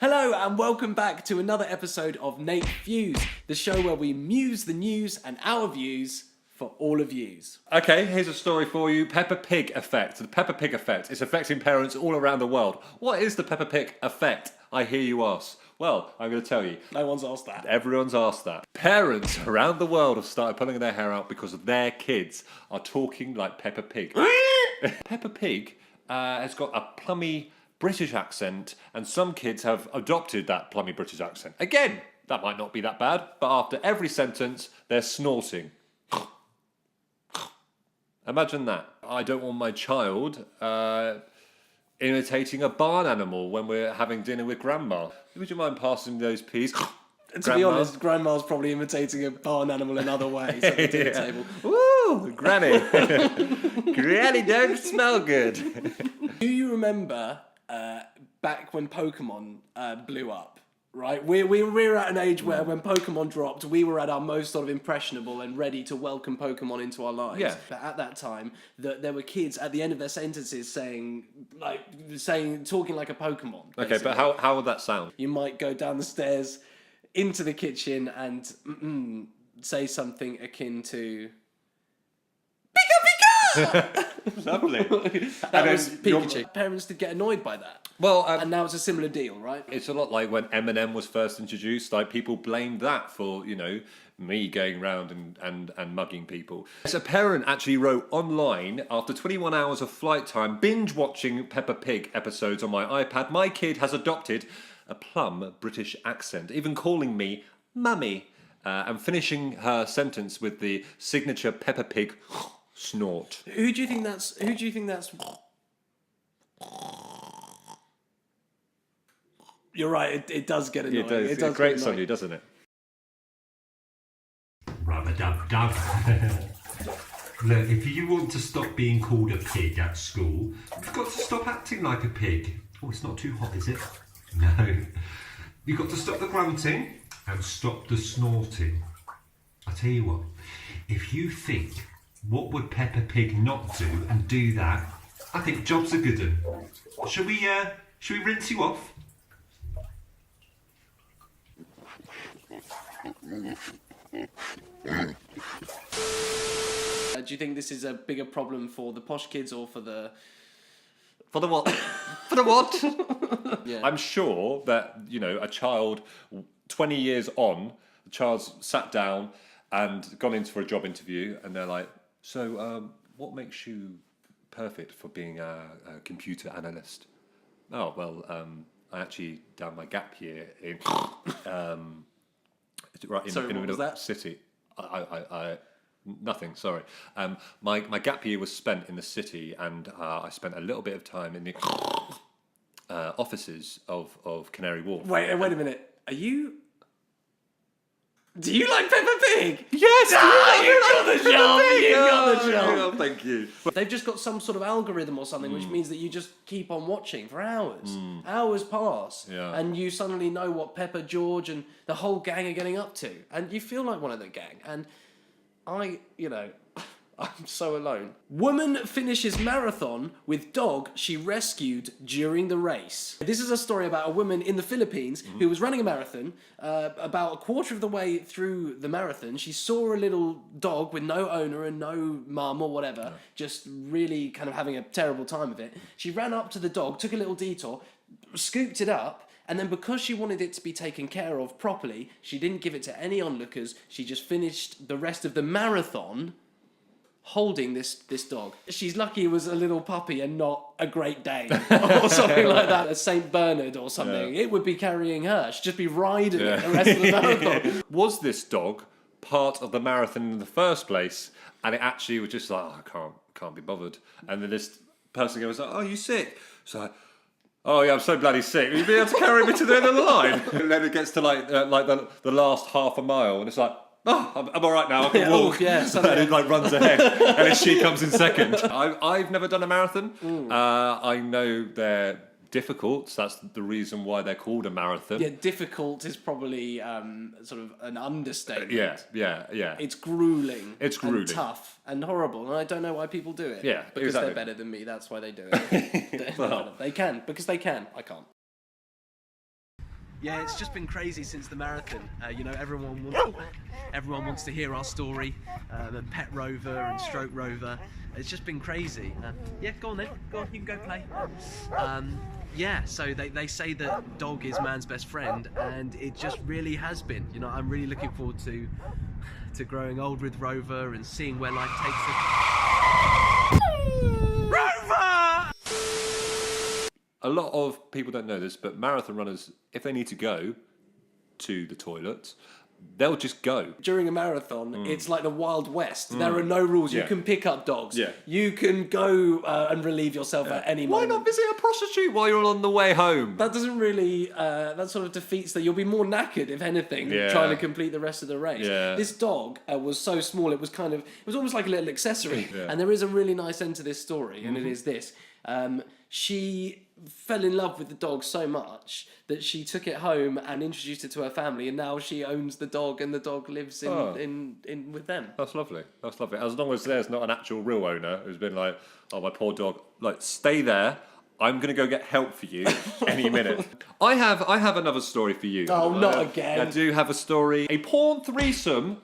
Hello and welcome back to another episode of Nake Fews, the show where we muse the news and our views for all of yous. Okay, here's a story for you. Peppa Pig effect. The Peppa Pig effect is affecting parents all around the world. What is the Peppa Pig effect, I hear you ask? Well, I'm going to tell you. No one's asked that. Everyone's asked that. Parents around the world have started pulling their hair out because their kids are talking like Peppa Pig. Peppa Pig has got a plummy British accent, and some kids have adopted that plummy British accent. Again, that might not be that bad, but after every sentence, they're snorting. Imagine that. I don't want my child imitating a barn animal when we're having dinner with Grandma. Would you mind passing those peas? To be honest, Grandma's probably imitating a barn animal in other ways at the dinner table. Woo! Granny! Granny don't smell good. Do you remember back when Pokemon blew up? Right, we're at an age where when Pokemon dropped, we were at our most sort of impressionable and ready to welcome Pokemon into our lives. Yeah. But at that time, there were kids at the end of their sentences talking like a Pokemon. Okay, basically. but how would that sound? You might go down the stairs into the kitchen and say something akin to Pika Pika! Lovely. That was Pikachu. Parents did get annoyed by that. Well, and now it's a similar deal, right? it's a lot like when Eminem was first introduced. Like, people blamed that for, me going round and mugging people. So a parent actually wrote online, after 21 hours of flight time, binge watching Peppa Pig episodes on my iPad, my kid has adopted a plum British accent, even calling me mummy, and finishing her sentence with the signature Peppa Pig snort. Who do you think that's? You're right. It does get annoying. It does. Great Sunday, doesn't it? Rub-a-dub-dub. Look, if you want to stop being called a pig at school, you've got to stop acting like a pig. Oh, it's not too hot, is it? No. You've got to stop the grunting and stop the snorting. I tell you what, if you think, what would Peppa Pig not do, and do that, I think job's a good one. Shall we rinse you off? Do you think this is a bigger problem for the posh kids or for the... For the what? For the what? Yeah. I'm sure that, a child, 20 years on, the child's sat down and gone in for a job interview, and they're like, so what makes you perfect for being a computer analyst? Oh, well, I actually done my gap year in right in Sorry, the what was middle of that? the city. I nothing, sorry. My gap year was spent in the city, and I spent a little bit of time in the offices of Canary Wharf. Wait a minute. Do you like Peppa Pig? Yes! You got the job! You got the job! Oh, thank you. They've just got some sort of algorithm or something, which means that you just keep on watching for hours. Hours pass, Yeah. and you suddenly know what Peppa, George, and the whole gang are getting up to, and you feel like one of the gang. And I'm so alone. Woman finishes marathon with dog she rescued during the race. This is a story about a woman in the Philippines who was running a marathon. About a quarter of the way through the marathon, she saw a little dog with no owner and no mum or whatever, just really kind of having a terrible time of it. She ran up to the dog, took a little detour, scooped it up, and then because she wanted it to be taken care of properly, she didn't give it to any onlookers. She just finished the rest of the marathon holding this dog. She's lucky it was a little puppy and not a Great Dane or something like that, a Saint Bernard or something. Yeah. It would be carrying her. She'd just be riding it the rest of the marathon. Was this dog part of the marathon in the first place, and it actually was just like, I can't be bothered, and then this person goes like, oh, you sick? So oh yeah, I'm so bloody sick. Will you be able to carry me to the end of the line? And then it gets to like the last half a mile, and it's like, oh, I'm all right now. I can walk. Yeah, and it runs ahead, and then she comes in second. I've never done a marathon. I know they're difficult. So that's the reason why they're called a marathon. Yeah, difficult is probably sort of an understatement. Yeah. It's grueling. It's grueling. And tough and horrible, and I don't know why people do it. Yeah, because exactly. they're better than me. That's why they do it. Well. They can, because they can. I can't. Yeah, it's just been crazy since the marathon. You know, everyone wants to hear our story, and Pet Rover and Stroke Rover. It's just been crazy. Yeah, go on then. Go on, you can go play. Yeah, so they say that dog is man's best friend, and it just really has been. You know, I'm really looking forward to growing old with Rover and seeing where life takes us. Rover! A lot of people don't know this, but marathon runners, if they need to go to the toilet, they'll just go. During a marathon, it's like the Wild West. There are no rules. You can pick up dogs. Yeah. You can go and relieve yourself at any Why moment. not visit a prostitute while you're on the way home? That doesn't really, that sort of defeats that. You'll be more knackered, if anything, trying to complete the rest of the race. Yeah. This dog was so small, it was almost like a little accessory. Yeah. And there is a really nice end to this story, and it is this. She fell in love with the dog so much that she took it home and introduced it to her family, and now she owns the dog, and the dog lives in with them. That's lovely. That's lovely. As long as there's not an actual real owner who's been like, oh, my poor dog, like, stay there. I'm going to go get help for you any minute. I have another story for you. Oh, not again. I do have a story. A porn threesome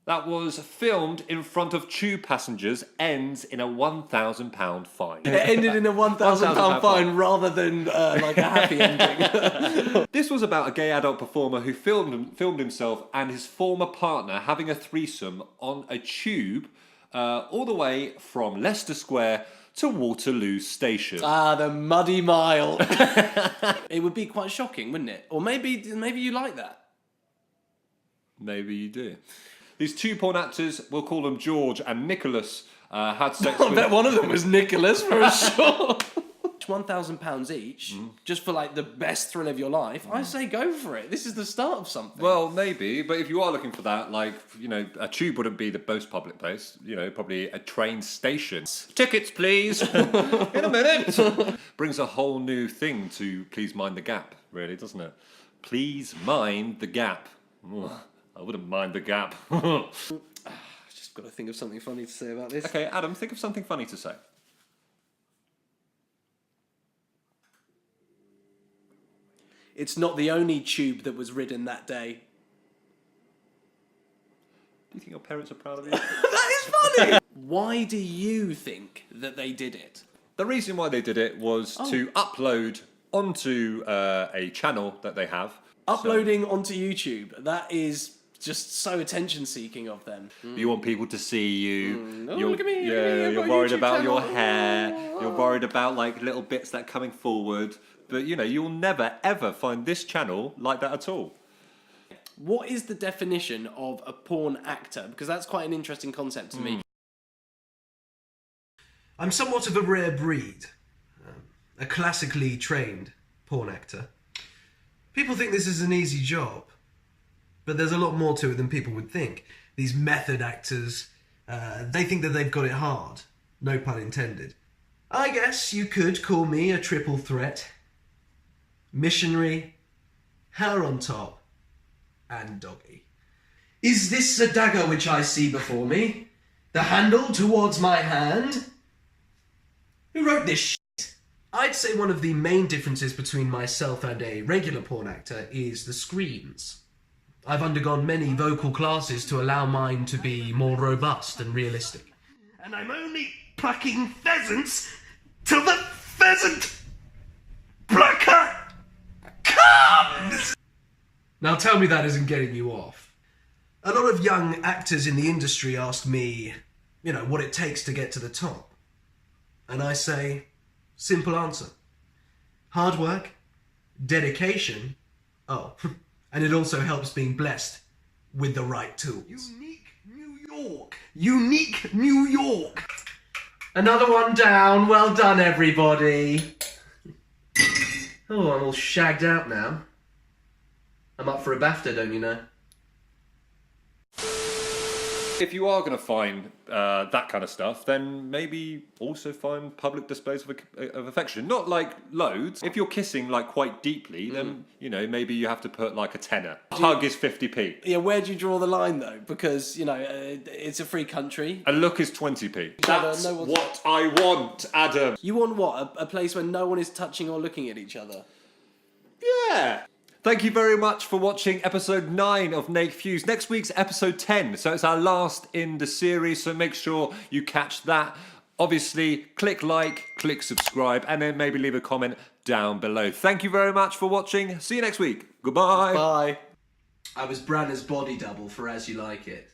that was filmed in front of tube passengers ends in a £1,000 fine. It ended in a £1,000 fine rather than like a happy ending. This was about a gay adult performer who filmed himself and his former partner having a threesome on a tube all the way from Leicester Square to Waterloo Station. Ah, the muddy mile. It would be quite shocking, wouldn't it? Or maybe you like that. Maybe you do. These two porn actors, we'll call them George and Nicholas, had sex I with... bet one of them was Nicholas for sure. £1,000 each, just for like the best thrill of your life. I say go for it. This is the start of something. Well, maybe, but if you are looking for that, like, you know, a tube wouldn't be the most public place. You know, probably a train station. Tickets, please. In a minute. Brings a whole new thing to Please Mind the Gap, really, doesn't it? Please mind the gap. Ugh, I wouldn't mind the gap. Just got to think of something funny to say about this. Okay, Adam, think of something funny to say. It's not the only tube that was ridden that day. Do you think your parents are proud of you? That is funny! Why do you think that they did it? The reason why they did it was to upload onto a channel that they have. Uploading onto YouTube, that is just so attention-seeking of them. You want people to see you. Oh, look at me, look at me, I've You're got a worried YouTube about your channel. hair. You're worried about like little bits that are coming forward. But you know, you'll never ever find this channel like that at all. What is the definition of a porn actor? Because that's quite an interesting concept to me. I'm somewhat of a rare breed, a classically trained porn actor. People think this is an easy job, but there's a lot more to it than people would think. These method actors, they think that they've got it hard. No pun intended. I guess you could call me a triple threat. Missionary, hair on top, and doggy. Is this the dagger which I see before me? The handle towards my hand? Who wrote this shit? I'd say one of the main differences between myself and a regular porn actor is the screams. I've undergone many vocal classes to allow mine to be more robust and realistic. And I'm only plucking pheasants till the pheasant plucker comes! Now tell me that isn't getting you off. A lot of young actors in the industry ask me, you know, what it takes to get to the top. And I say, simple answer. Hard work, dedication, and it also helps being blessed with the right tools. Unique New York! Unique New York! Another one down, well done everybody! Oh, I'm all shagged out now. I'm up for a BAFTA, don't you know? If you are going to find that kind of stuff, then maybe also find public displays of affection. Not like loads. If you're kissing like quite deeply, then you know maybe you have to put like a tenner. Hug is 50p. Yeah, where do you draw the line though? Because, you know, it's a free country. A look is 20p. That's no one's- what I want, Adam. You want what? A place where no one is touching or looking at each other? Yeah. Thank you very much for watching episode 9 of Nake Fews. Next week's episode 10, so it's our last in the series, so make sure you catch that. Obviously, click like, click subscribe, and then maybe leave a comment down below. Thank you very much for watching. See you next week. Goodbye. Bye. I was Branna's body double for As You Like It.